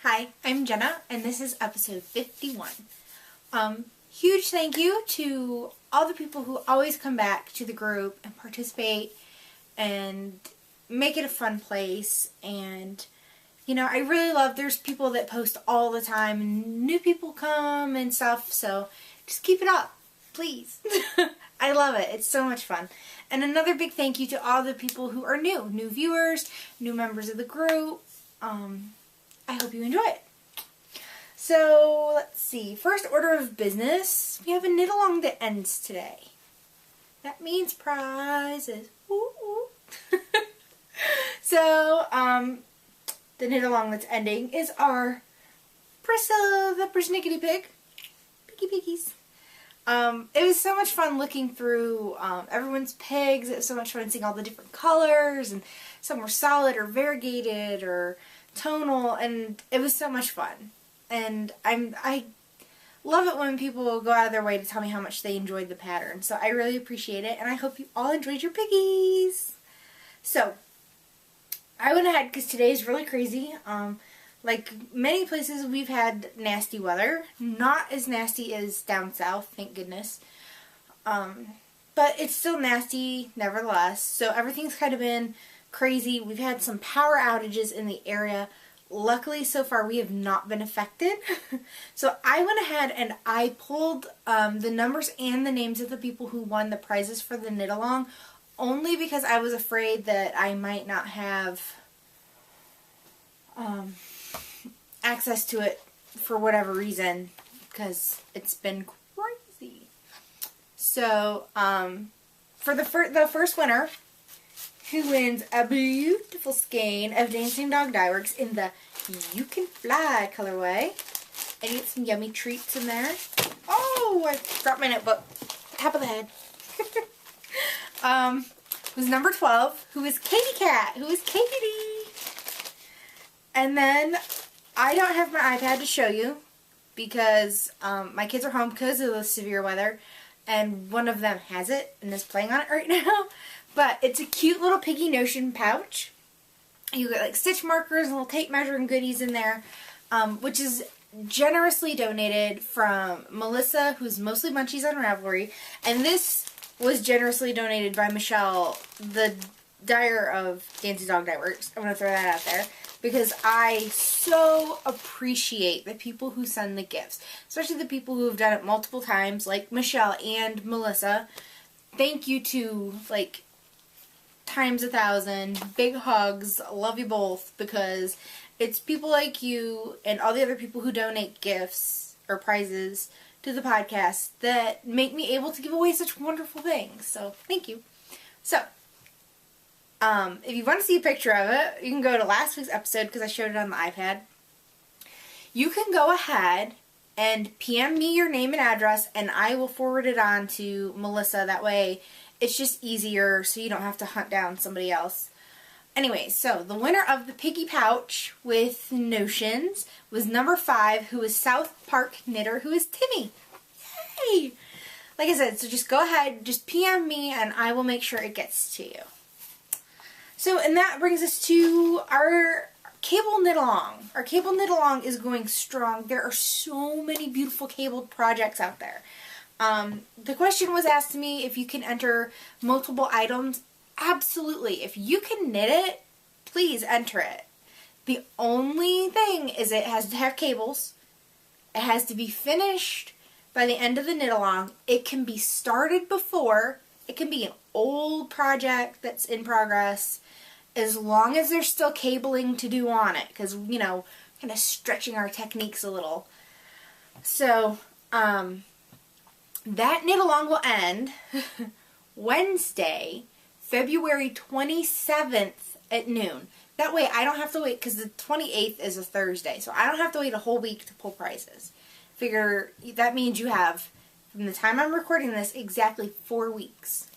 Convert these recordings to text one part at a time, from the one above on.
Hi, I'm Jenna, and this is episode 51. Huge thank you to all the people who always come back to the group and participate and make it a fun place. And, you know, I really love, there's people that post all the time and new people come and stuff, so just keep it up, please. I love it. It's so much fun. And another big thank you to all the people who are new viewers, new members of the group. I hope you enjoy it. So, let's see. First order of business, we have a knit along that ends today. That means prizes. Ooh, ooh. So, the knit along that's ending is our Priscilla the persnickety pig. Piggy piggies. It was so much fun looking through everyone's pigs. It was so much fun seeing all the different colors, and some were solid or variegated or tonal, and it was so much fun. And I love it when people go out of their way to tell me how much they enjoyed the pattern. So I really appreciate it, and I hope you all enjoyed your piggies. So I went ahead because today is really crazy. Like many places, we've had nasty weather. Not as nasty as down south, thank goodness. But it's still nasty nevertheless. So everything's kind of been crazy. We've had some power outages in the area. Luckily, so far, we have not been affected. So I went ahead and I pulled the numbers and the names of the people who won the prizes for the knit along, only because I was afraid that I might not have access to it for whatever reason, because it's been crazy. So for the first winner, who wins a beautiful skein of Dancing Dog Dye Works in the You Can Fly colorway. And you get some yummy treats in there. Oh, I dropped my notebook. Top of the head. Was number 12, who is Katie Cat, who is Katie. And then, I don't have my iPad to show you because my kids are home because of the severe weather. And one of them has it and is playing on it right now. But it's a cute little piggy notion pouch. You get like stitch markers and little tape measuring goodies in there, which is generously donated from Melissa, who's mostly Munchies on Ravelry. And this was generously donated by Michelle, the dyer of Dancing Dog Dye Works. I'm going to throw that out there because I so appreciate the people who send the gifts, especially the people who have done it multiple times, like Michelle and Melissa. Thank you to, like, times 1,000. Big hugs. Love you both, because it's people like you and all the other people who donate gifts or prizes to the podcast that make me able to give away such wonderful things. So, thank you. So, if you want to see a picture of it, you can go to last week's episode because I showed it on the iPad. You can go ahead and PM me your name and address, and I will forward it on to Melissa. That way, it's just easier so you don't have to hunt down somebody else. Anyway, so the winner of the piggy pouch with notions was number 5, who is South Park Knitter, who is Timmy. Yay! Like I said, so just go ahead, just PM me, and I will make sure it gets to you. So, and that brings us to our cable knit along. Our cable knit along is going strong. There are so many beautiful cabled projects out there. The question was asked to me if you can enter multiple items. Absolutely. If you can knit it, please enter it. The only thing is it has to have cables. It has to be finished by the end of the knit along. It can be started before. It can be an old project that's in progress, as long as there's still cabling to do on it, because, you know, kind of stretching our techniques a little. So, that knit along will end Wednesday, February 27th at noon. That way I don't have to wait, because the 28th is a Thursday, so I don't have to wait a whole week to pull prizes. Figure that means you have, from the time I'm recording this, exactly 4 weeks.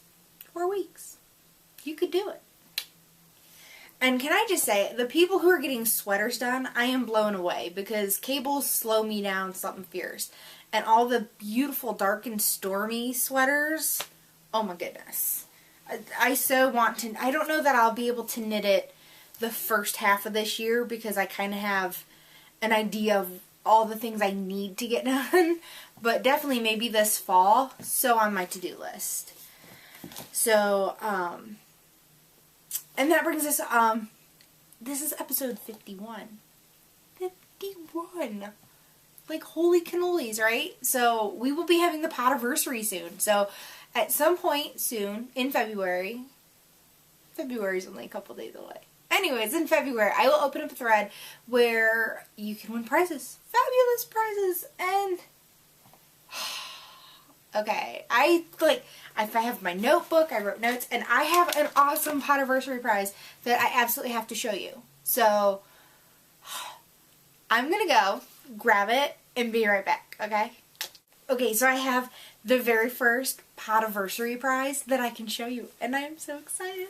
4 weeks. You could do it. And can I just say, the people who are getting sweaters done, I am blown away, because cables slow me down something fierce. And all the beautiful dark and stormy sweaters, oh my goodness. I so want to, I don't know that I'll be able to knit it the first half of this year, because I kind of have an idea of all the things I need to get done, but definitely maybe this fall, so on my to-do list. So, and that brings us, this is episode 51. 51! Like, holy cannolis, right? So, we will be having the Podiversary soon. So, at some point soon, in February is only a couple days away. Anyways, in February, I will open up a thread where you can win prizes. Fabulous prizes! And, okay, I have my notebook, I wrote notes, and I have an awesome Podiversary prize that I absolutely have to show you. So, I'm gonna go grab it and be right back, okay? Okay, so I have the very first Podiversary prize that I can show you, and I am so excited.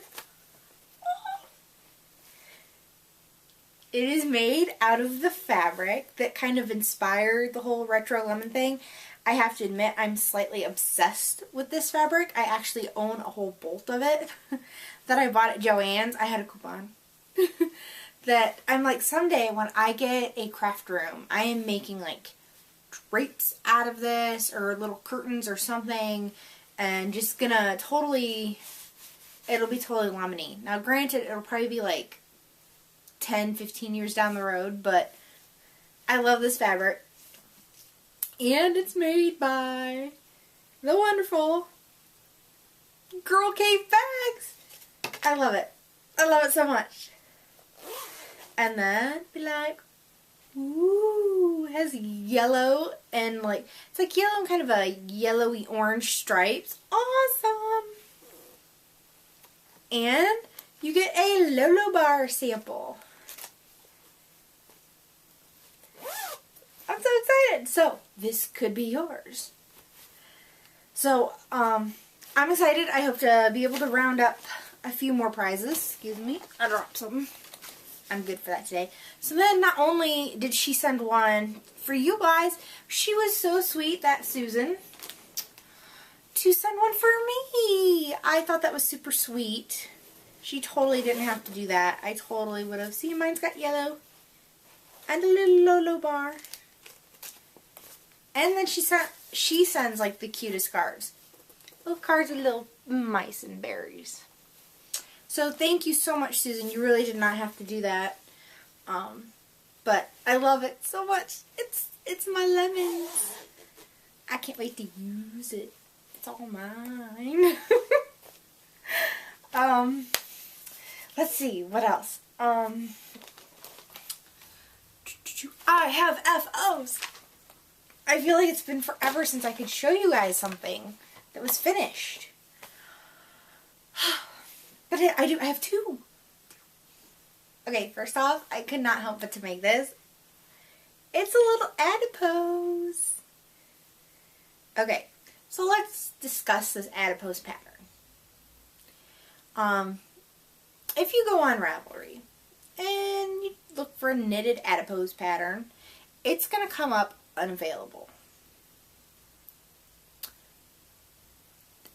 It is made out of the fabric that kind of inspired the whole retro lemon thing. I have to admit, I'm slightly obsessed with this fabric. I actually own a whole bolt of it that I bought at Joann's. I had a coupon. That I'm like, someday when I get a craft room, I am making like drapes out of this or little curtains or something, and just gonna totally, it'll be totally lemony. Now granted, it'll probably be like 10, 15 years down the road, but I love this fabric. And it's made by the wonderful Girl Cave Bags. I love it. I love it so much. And then be like, ooh, it has yellow and like, it's like yellow and kind of a yellowy orange stripes. Awesome. And you get a Lolo Bar sample. I'm so excited. So, this could be yours. So, I'm excited. I hope to be able to round up a few more prizes. Excuse me. I dropped something. I'm good for that today. So then, not only did she send one for you guys, she was so sweet, that Susan, to send one for me. I thought that was super sweet. She totally didn't have to do that. I totally would have. See, mine's got yellow and a little Lolo Bar. And then she sends like the cutest cards. Little cards with little mice and berries. So thank you so much, Susan. You really did not have to do that. But I love it so much. It's my lemons. I can't wait to use it. It's all mine. Let's see, what else? I have FOs. I feel like it's been forever since I could show you guys something that was finished. But I have two. Okay, first off, I could not help but to make this. It's a little adipose. Okay, so let's discuss this adipose pattern. If you go on Ravelry and you look for a knitted adipose pattern, it's going to come up unavailable.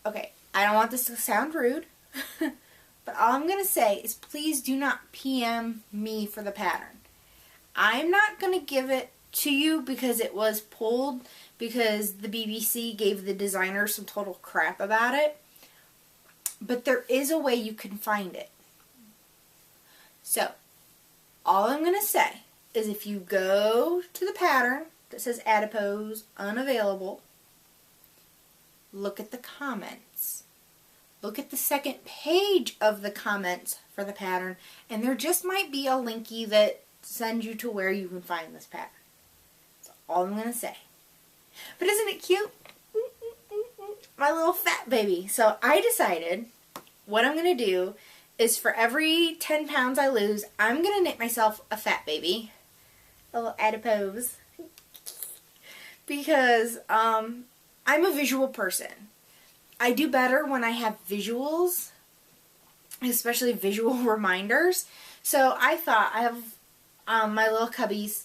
Okay, I don't want this to sound rude, but all I'm going to say is please do not PM me for the pattern. I'm not going to give it to you because it was pulled because the BBC gave the designer some total crap about it. But there is a way you can find it. So, all I'm going to say is if you go to the pattern that says adipose unavailable, look at the comments. Look at the second page of the comments for the pattern, and there just might be a linky that sends you to where you can find this pattern. That's all I'm going to say. But isn't it cute? My little fat baby. So I decided what I'm going to do is for every 10 pounds I lose, I'm going to knit myself a fat baby. A little adipose. Because I'm a visual person. I do better when I have visuals, especially visual reminders. So I thought I have my little cubbies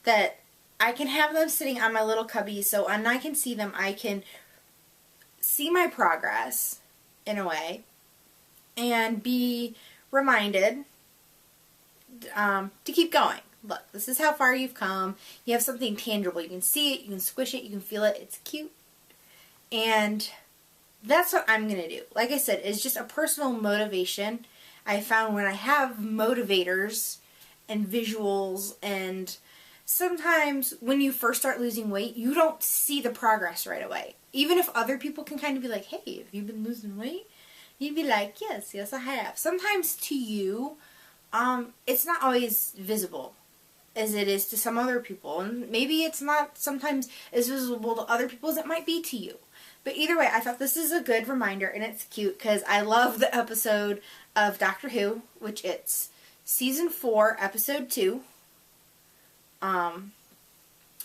that I can have them sitting on my little cubbies, so when I can see them, I can see my progress in a way and be reminded to keep going. look, this is how far you've come. You have something tangible. You can see it, you can squish it, you can feel it. It's cute. And that's what I'm going to do. Like I said, it's just a personal motivation. I found when I have motivators and visuals, and sometimes when you first start losing weight, you don't see the progress right away. Even if other people can kind of be like, hey, have you been losing weight? You'd be like, yes, I have. Sometimes to you, it's not always visible as it is to some other people. And maybe it's not sometimes as visible to other people as it might be to you. But either way, I thought this is a good reminder, and it's cute because I love the episode of Doctor Who, which it's Season 4, Episode 2.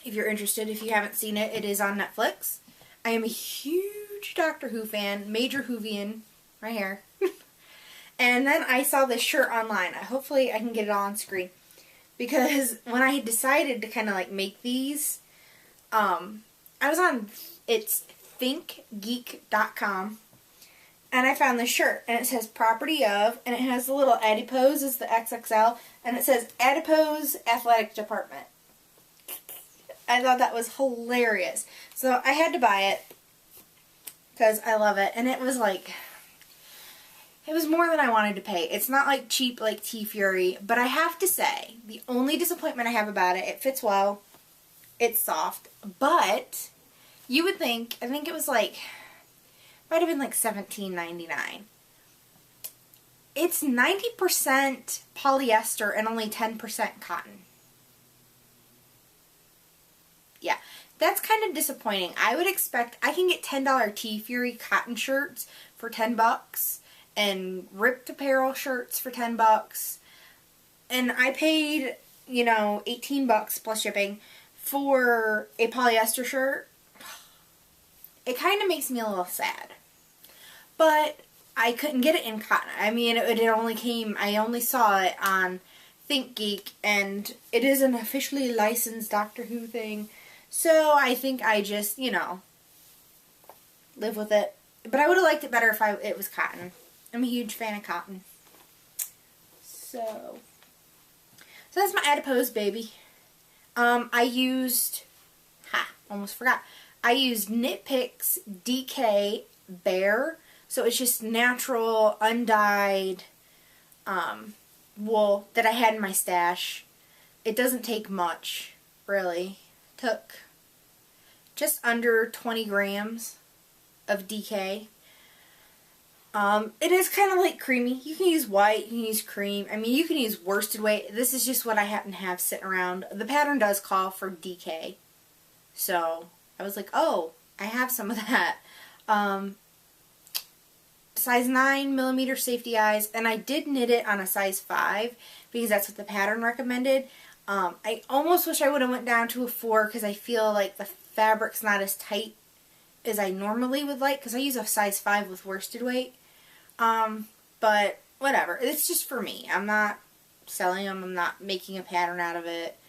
If you're interested, if you haven't seen it, it is on Netflix. I am a huge Doctor Who fan, major Whovian, right here. And then I saw this shirt online. Hopefully I can get it all on screen. Because when I decided to kind of like make these, I was on, it's thinkgeek.com. And I found this shirt, and it says property of, and it has the little adipose as the XXL, and it says adipose athletic department. I thought that was hilarious. So I had to buy it because I love it, and it was like, it was more than I wanted to pay. It's not like cheap like T-Fury, but I have to say, the only disappointment I have about it, it fits well, it's soft, but you would think, I think it was like, might have been like $17.99. It's 90% polyester and only 10% cotton. Yeah, that's kind of disappointing. I would expect, I can get $10 T-Fury cotton shirts for $10 and ripped apparel shirts for $10. And I paid, you know, $18 plus shipping for a polyester shirt. It kind of makes me a little sad. But I couldn't get it in cotton. I mean, it only came, I only saw it on ThinkGeek, and it is an officially licensed Doctor Who thing. So I think I just, you know, live with it. But I would have liked it better if it was cotton. I'm a huge fan of cotton. So that's my adipose baby. I used, almost forgot. I used Knit Picks DK Bare. So it's just natural, undyed wool that I had in my stash. It doesn't take much, really. It took just under 20 grams of DK. It is kind of like creamy. You can use white, you can use cream. I mean, you can use worsted weight. This is just what I happen to have sitting around. The pattern does call for DK. So I was like, oh, I have some of that. Size 9mm safety eyes, and I did knit it on a size 5 because that's what the pattern recommended. I almost wish I would have went down to a 4 because I feel like the fabric's not as tight as I normally would like because I use a size 5 with worsted weight. But whatever. It's just for me. I'm not selling them. I'm not making a pattern out of it.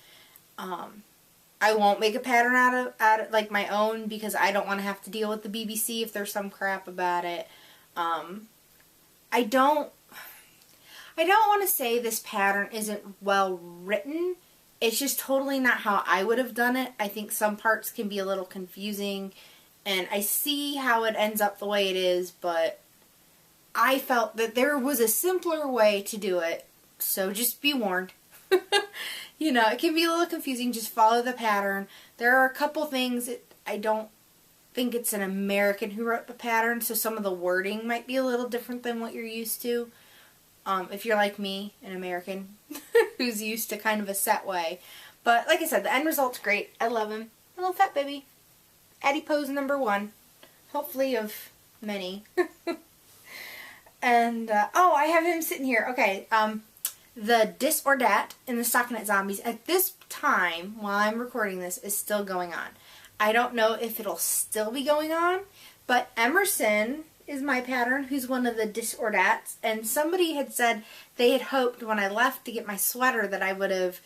I won't make a pattern out of like my own because I don't want to have to deal with the BBC if there's some crap about it. I don't want to say this pattern isn't well written. It's just totally not how I would have done it. I think some parts can be a little confusing, and I see how it ends up the way it is, but I felt that there was a simpler way to do it, so just be warned. You know, it can be a little confusing. Just follow the pattern. There are a couple things that I don't think it's an American who wrote the pattern, so some of the wording might be a little different than what you're used to. If you're like me, an American who's used to kind of a set way. But like I said, the end result's great. I love him. A little fat baby. Adipose number 1. Hopefully of many. And, oh, I have him sitting here. Okay, the Dis or Dat in the Stockinette Zombies at this time, while I'm recording this, is still going on. I don't know if it'll still be going on, but Emerson is my pattern, who's one of the Dis or Dats, and somebody had said they had hoped when I left to get my sweater that I would have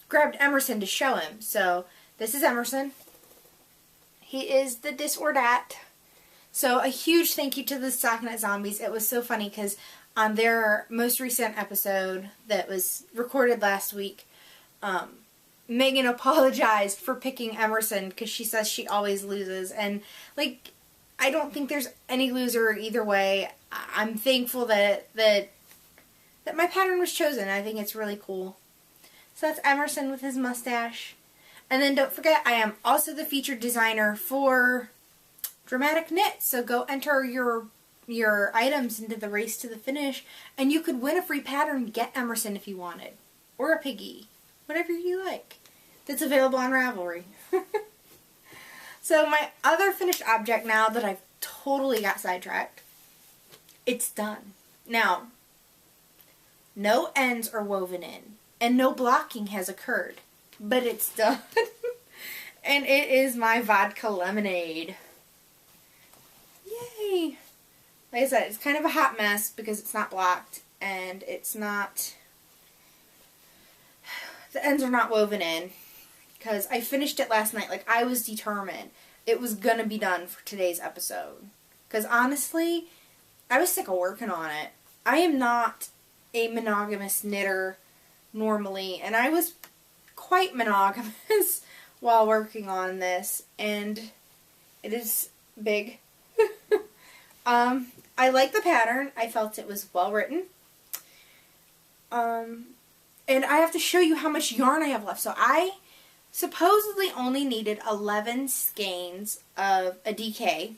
grabbed Emerson to show him. So this is Emerson. He is the Dis or Dat. So a huge thank you to the Stockinette Zombies. It was so funny because on their most recent episode that was recorded last week, Megan apologized for picking Emerson because she says she always loses. And, like, I don't think there's any loser either way. I'm thankful that my pattern was chosen. I think it's really cool. So that's Emerson with his mustache. And then don't forget, I am also the featured designer for Dramatic Knit. So go enter your items into the race to the finish, and you could win a free pattern. Get Emerson if you wanted. Or a piggy. Whatever you like. That's available on Ravelry. So my other finished object, now that I've totally got sidetracked, it's done. Now, no ends are woven in, and no blocking has occurred, but it's done. And it is my vodka lemonade. Yay! Like I said, it's kind of a hot mess because it's not blocked, and it's not, the ends are not woven in, because I finished it last night. Like, I was determined it was gonna be done for today's episode. Because honestly, I was sick of working on it. I am not a monogamous knitter normally, and I was quite monogamous while working on this, and it is big. I like the pattern. I felt it was well written. And I have to show you how much yarn I have left. So I supposedly only needed 11 skeins of a DK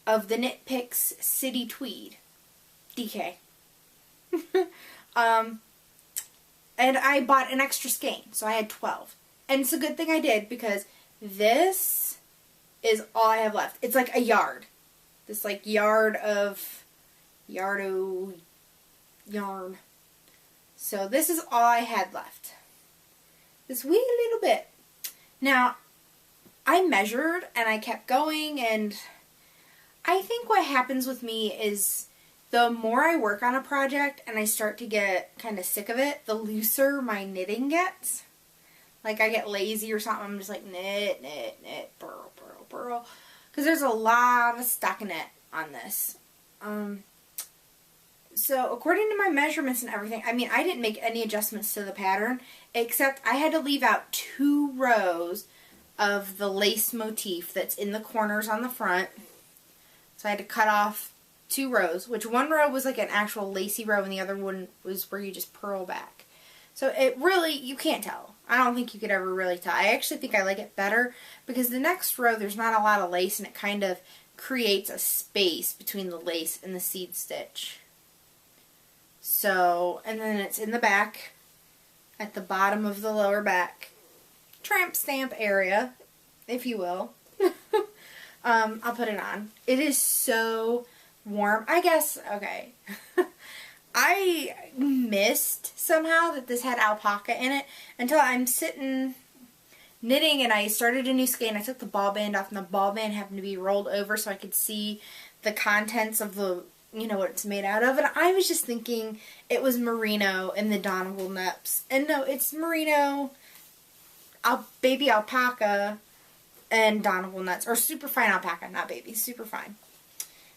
of the Knit Picks City Tweed DK. And I bought an extra skein, so I had 12. And it's a good thing I did, because this is all I have left. It's like a yard. This like yard of yarn. So this is all I had left. This wee little bit. Now, I measured and I kept going, and I think what happens with me is the more I work on a project and I start to get kind of sick of it, the looser my knitting gets. Like, I get lazy or something. I'm just like, knit, knit, knit, purl, purl, purl. Because there's a lot of stockinette on this. So, according to my measurements and everything, I mean, I didn't make any adjustments to the pattern, except I had to leave out 2 rows of the lace motif that's in the corners on the front. So I had to cut off 2 rows, which one row was like an actual lacy row and the other one was where you just purl back. So it really, you can't tell. I don't think you could ever really tell. I actually think I like it better because the next row there's not a lot of lace and it kind of creates a space between the lace and the seed stitch. So, and then it's in the back at the bottom of the lower back tramp stamp area, if you will. I'll put it on. It is so warm. I guess, okay. I missed somehow that this had alpaca in it until I'm sitting knitting and I started a new skein. I took the ball band off and the ball band happened to be rolled over so I could see the contents of the, you know, what it's made out of. And I was just thinking it was merino and the Donegal nuts. And no, it's merino, baby alpaca, and Donegal nuts. Or super fine alpaca, not baby, super fine.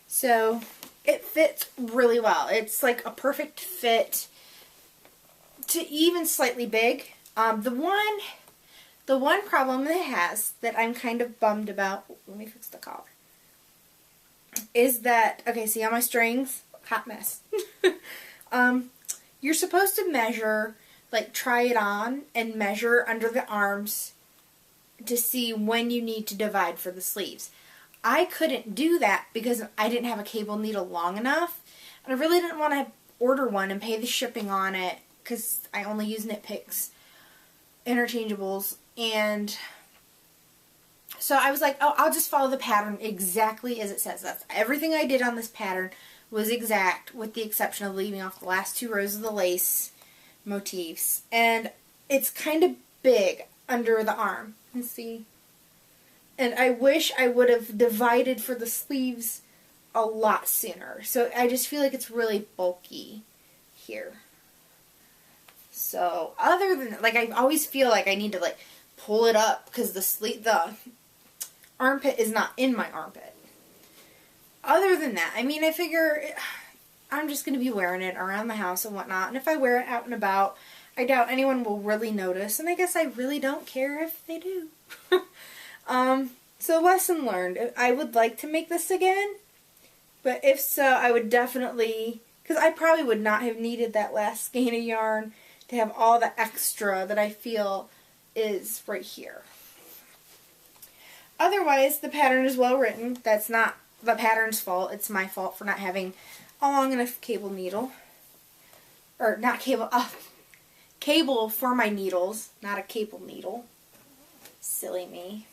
So it fits really well. It's like a perfect fit to even slightly big. The one problem it has that I'm kind of bummed about, let me fix the collar, is that, okay, see on my strings, hot mess. You're supposed to measure, like try it on and measure under the arms to see when you need to divide for the sleeves. I couldn't do that because I didn't have a cable needle long enough, and I really didn't want to order one and pay the shipping on it because I only use Knit Picks interchangeables, and so I was like, oh, I'll just follow the pattern exactly as it says. That's everything I did on this pattern was exact, with the exception of leaving off the last 2 rows of the lace motifs, and it's kind of big under the arm. Let's see. And I wish I would have divided for the sleeves a lot sooner. So I just feel like it's really bulky here. So other than, like, I always feel like I need to like pull it up because the armpit is not in my armpit. Other than that, I mean, I figure I'm just going to be wearing it around the house and whatnot. And if I wear it out and about, I doubt anyone will really notice, and I guess I really don't care if they do. So lesson learned. I would like to make this again, but if so, I would definitely, because I probably would not have needed that last skein of yarn to have all the extra that I feel is right here. Otherwise, the pattern is well written. That's not the pattern's fault. It's my fault for not having a long enough cable needle. Or not cable, cable for my needles, not a cable needle. Silly me.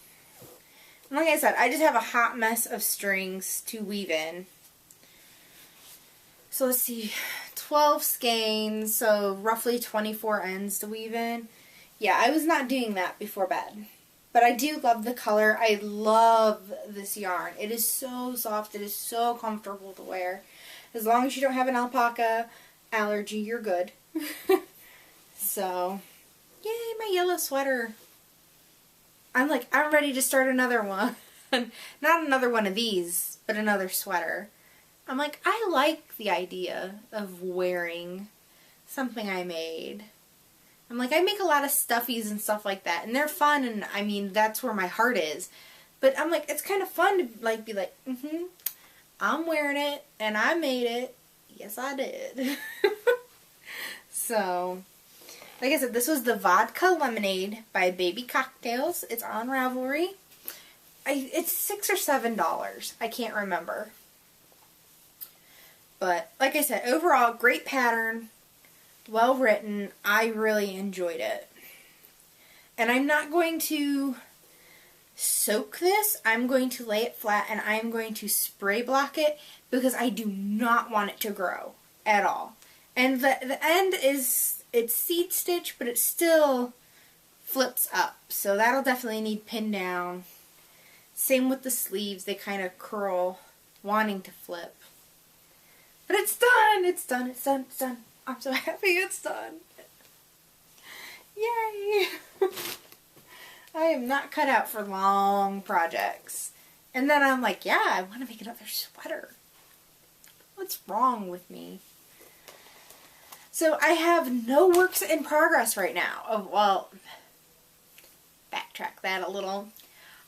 And like I said, I just have a hot mess of strings to weave in. So let's see, 12 skeins, so roughly 24 ends to weave in. Yeah, I was not doing that before bed. But I do love the color. I love this yarn. It is so soft. It is so comfortable to wear. As long as you don't have an alpaca allergy, you're good. So, yay, my yellow sweater. I'm ready to start another one. Not another one of these, but another sweater. I'm like, I like the idea of wearing something I made. I'm like, I make a lot of stuffies and stuff like that, and they're fun, and I mean, that's where my heart is. But I'm like, it's kind of fun to be like, I'm wearing it, and I made it. Yes, I did. So, like I said, this was the Vodka Lemonade by Baby Cocktails. It's on Ravelry. It's $6 or $7. I can't remember. But, like I said, overall, great pattern. Well written. I really enjoyed it. And I'm not going to soak this. I'm going to lay it flat and I'm going to spray block it because I do not want it to grow at all. And the end is, it's seed stitch, but it still flips up. So that'll definitely need pinned down. Same with the sleeves. They kind of curl, wanting to flip. But it's done! It's done, it's done, it's done. I'm so happy it's done. Yay! I am not cut out for long projects. And then I'm like, yeah, I want to make another sweater. What's wrong with me? So I have no works in progress right now. Well, backtrack that a little.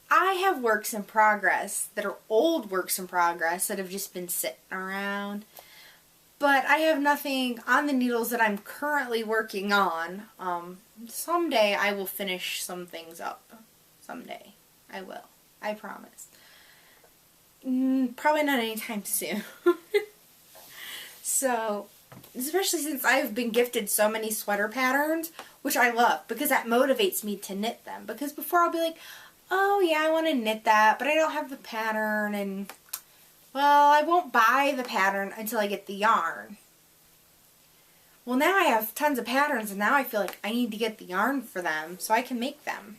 I have works in progress that are old works in progress that have just been sitting around. But I have nothing on the needles that I'm currently working on. Someday I will finish some things up. Someday. I will. I promise. Probably not anytime soon. So, especially since I've been gifted so many sweater patterns, which I love, because that motivates me to knit them. Because before I'll be like, oh yeah, I want to knit that, but I don't have the pattern, and well, I won't buy the pattern until I get the yarn. Well, now I have tons of patterns, and now I feel like I need to get the yarn for them so I can make them.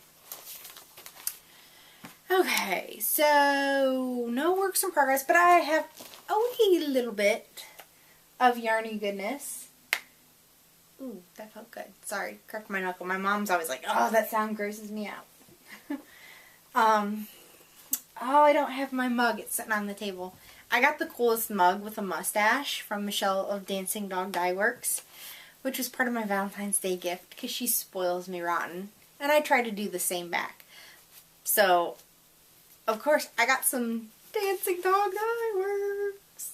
Okay, so no works in progress, but I have a wee little bit of Yarny goodness. Ooh, that felt good. Sorry, cracked my knuckle. My mom's always like, oh, that sound grosses me out. Oh, I don't have my mug. It's sitting on the table. I got the coolest mug with a mustache from Michelle of Dancing Dog Dye Works, which was part of my Valentine's Day gift because she spoils me rotten. And I try to do the same back. So, of course, I got some Dancing Dog Dye Works.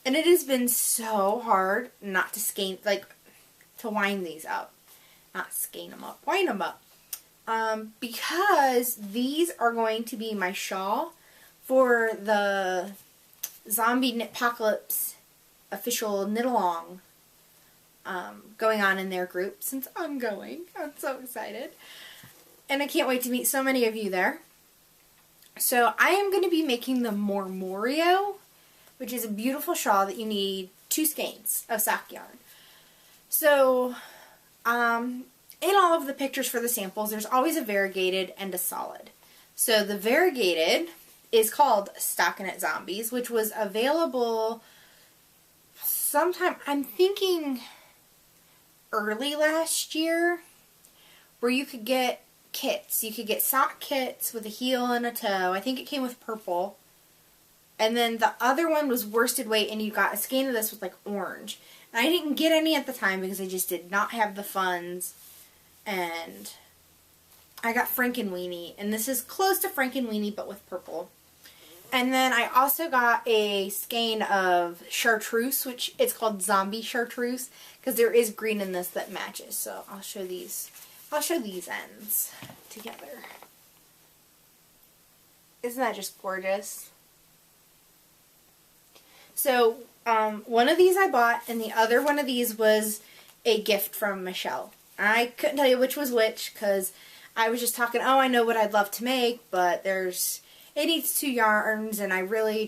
And it has been so hard not to skein, like, to wind these up. Not skein them up, wind them up. Because these are going to be my shawl for the Zombie Knitpocalypse official knit-along going on in their group, since I'm going. I'm so excited. And I can't wait to meet so many of you there. So I am going to be making the Mormorio, which is a beautiful shawl that you need 2 skeins of sock yarn. So, in all of the pictures for the samples, there's always a variegated and a solid. So the variegated is called Stockinette Zombies, which was available sometime, I'm thinking early last year, where you could get kits. You could get sock kits with a heel and a toe. I think it came with purple. And then the other one was worsted weight, and you got a skein of this with like orange. I didn't get any at the time because I just did not have the funds. And I got Frankenweenie, and this is close to Frankenweenie but with purple. And then I also got a skein of chartreuse, which it's called Zombie Chartreuse, because there is green in this that matches. So I'll show these ends together. Isn't that just gorgeous? So one of these I bought, and the other one of these was a gift from Michelle. I couldn't tell you which was which because I was just talking, oh, I know what I'd love to make, but it needs 2 yarns, and I really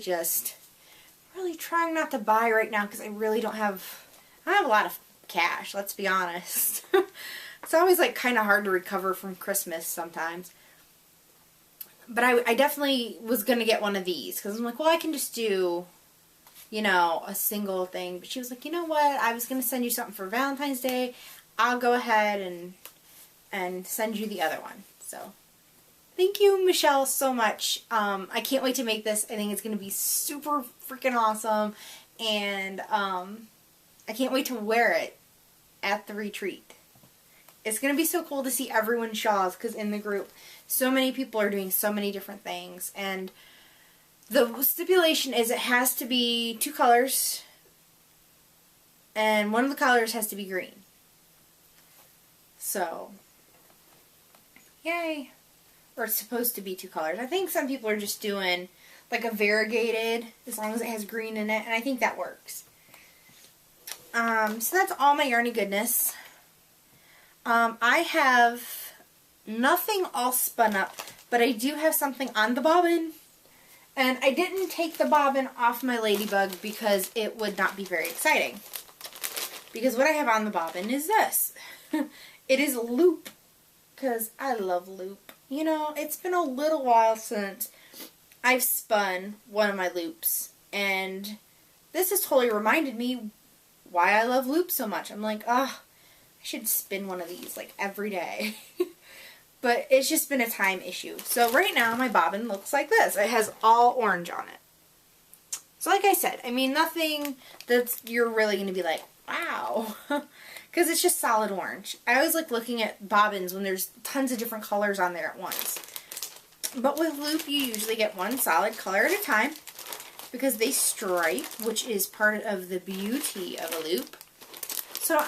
trying not to buy right now because I don't have a lot of cash, let's be honest. It's always like kind of hard to recover from Christmas sometimes. But I definitely was going to get one of these because I'm like, well, I can just do, you know, a single thing. But she was like, you know what, I was going to send you something for Valentine's Day. I'll go ahead and send you the other one. So thank you, Michelle, so much. I can't wait to make this. I think it's going to be super freaking awesome. And I can't wait to wear it at the retreat. It's going to be so cool to see everyone's shawls because in the group, so many people are doing so many different things. And the stipulation is it has to be 2 colors. And one of the colors has to be green. So, yay. Or it's supposed to be 2 colors. I think some people are just doing like a variegated as long as it has green in it. And I think that works. So that's all my Yarny goodness. I have nothing all spun up, but I do have something on the bobbin. And I didn't take the bobbin off my ladybug because it would not be very exciting. Because what I have on the bobbin is this. It is loop. Because I love loop. You know, it's been a little while since I've spun one of my loops. And this has totally reminded me why I love loop so much. I'm like, I should spin one of these like every day. But it's just been a time issue. So right now my bobbin looks like this. It has all orange on it. So like I said, I mean nothing that you're really going to be like, wow. Because it's just solid orange. I always like looking at bobbins when there's tons of different colors on there at once. But with loop you usually get one solid color at a time. Because they stripe, which is part of the beauty of a loop. So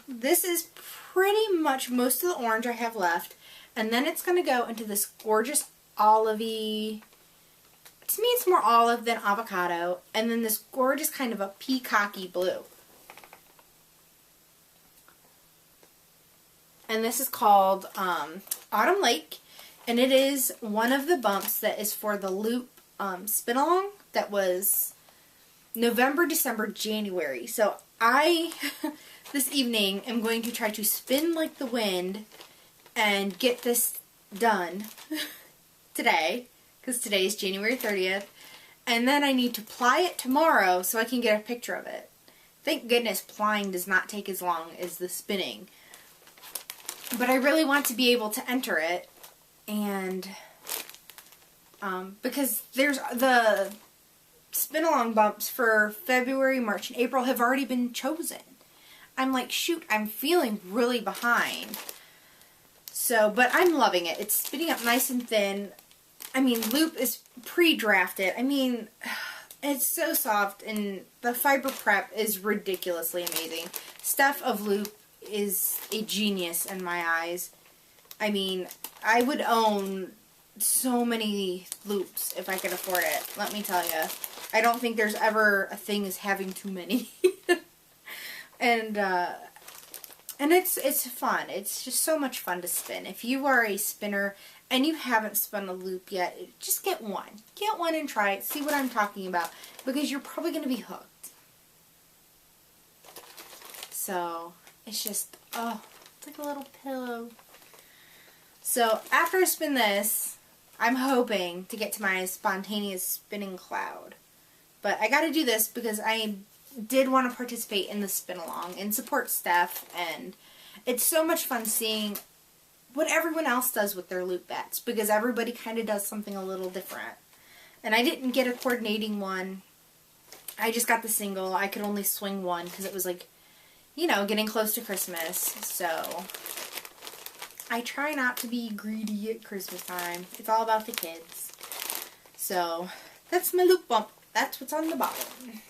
this is pretty much most of the orange I have left. And then it's going to go into this gorgeous olivey, to me it's more olive than avocado, and then this gorgeous kind of a peacocky blue. And this is called Autumn Lake, and it is one of the bumps that is for the loop spin-along that was November, December, January. So I, this evening, am going to try to spin like the wind and get this done today, because today is January 30th, and then I need to ply it tomorrow so I can get a picture of it. Thank goodness plying does not take as long as the spinning. But I really want to be able to enter it, and because there's the spin-along bumps for February, March, and April have already been chosen. I'm like, shoot, I'm feeling really behind. So, but I'm loving it. It's spinning up nice and thin. I mean, loop is pre-drafted. I mean, it's so soft, and the fiber prep is ridiculously amazing. Steph of Loop is a genius in my eyes. I mean, I would own so many loops if I could afford it. Let me tell you. I don't think there's ever a thing as having too many. And it's fun. It's just so much fun to spin. If you are a spinner and you haven't spun a loop yet, just get one. Get one and try it. See what I'm talking about. Because you're probably going to be hooked. So, it's just, oh, it's like a little pillow. So, after I spin this, I'm hoping to get to my spontaneous spinning cloud. But I got to do this because I did want to participate in the spin-along and support Steph, and it's so much fun seeing what everyone else does with their loop bats, because everybody kind of does something a little different. And I didn't get a coordinating one. I just got the single. I could only swing one because it was like you know, getting close to Christmas, so I try not to be greedy at Christmas time. It's all about the kids. So, that's my lip bump. That's what's on the bottom.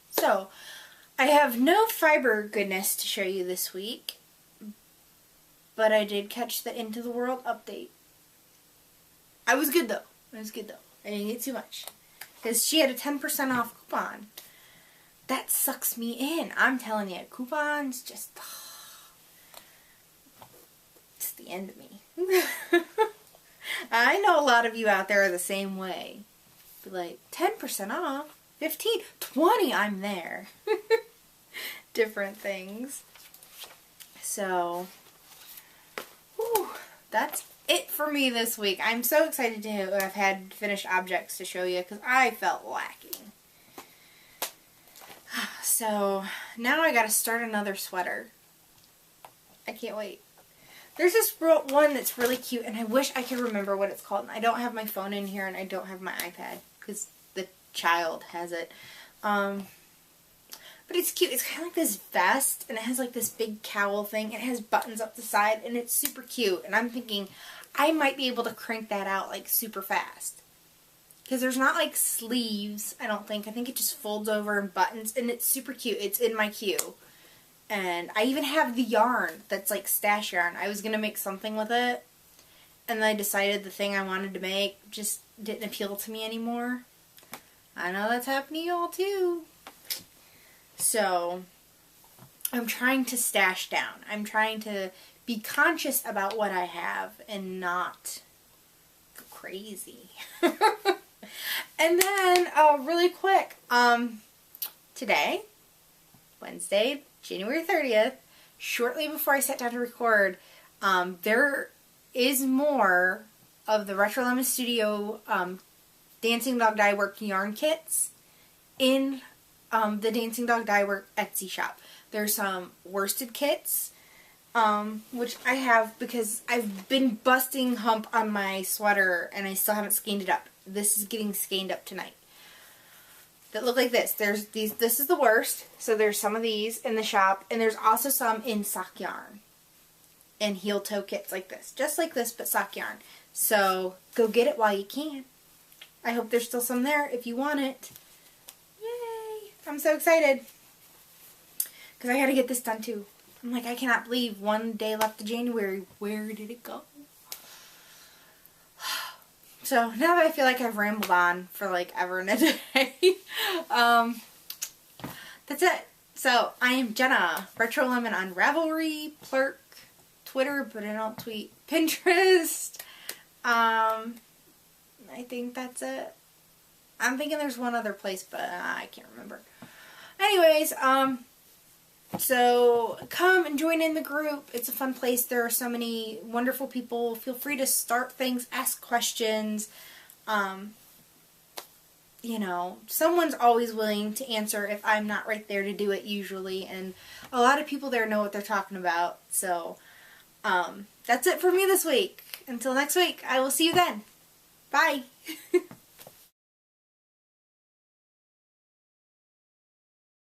So, I have no fiber goodness to show you this week, but I did catch the Into the World update. I was good though. I didn't get too much. Because she had a 10% off coupon. That sucks me in. I'm telling you, coupons just... it's the end of me. I know a lot of you out there are the same way. Be like, 10% off? 15? 20? I'm there. Different things. So, whew, that's it for me this week. I'm so excited to have had finished objects to show you because I felt lacking. So, now I gotta start another sweater. I can't wait. There's this one that's really cute, and I wish I could remember what it's called. And I don't have my phone in here, and I don't have my iPad, because the child has it. But it's cute. It's kind of like this vest, and it has like this big cowl thing. It has buttons up the side, and it's super cute. And I'm thinking, I might be able to crank that out like super fast. Because there's not like sleeves, I don't think. I think it just folds over and buttons, and it's super cute. It's in my queue. And I even have the yarn that's like stash yarn. I was going to make something with it. And then I decided the thing I wanted to make just didn't appeal to me anymore. I know that's happening to y'all too. So, I'm trying to stash down. I'm trying to be conscious about what I have and not go crazy. And then, really quick, today, Wednesday, January 30th, shortly before I sat down to record, there is more of the RetroLemonStudio Dancing Dog Dye Work yarn kits in the Dancing Dog Dye Work Etsy shop. There's some worsted kits, which I have because I've been busting hump on my sweater and I still haven't skeined it up. This is getting skeined up tonight. That look like this. There's these. This is the worst. So there's some of these in the shop, and there's also some in sock yarn and heel toe kits like this, just like this, but sock yarn. So go get it while you can. I hope there's still some there if you want it. Yay! I'm so excited because I got to get this done too. I'm like, I cannot believe one day left of January. Where did it go? So, now that I feel like I've rambled on for like ever and a day, that's it. So, I am Jenna, RetroLemon on Ravelry, Plurk, Twitter, but I don't tweet, Pinterest. I think that's it. I'm thinking there's one other place, but I can't remember. Anyways, so come and join in the group. It's a fun place. There are so many wonderful people. Feel free to start things, ask questions. You know, someone's always willing to answer if I'm not right there to do it usually. And a lot of people there know what they're talking about. So, that's it for me this week. Until next week, I will see you then. Bye.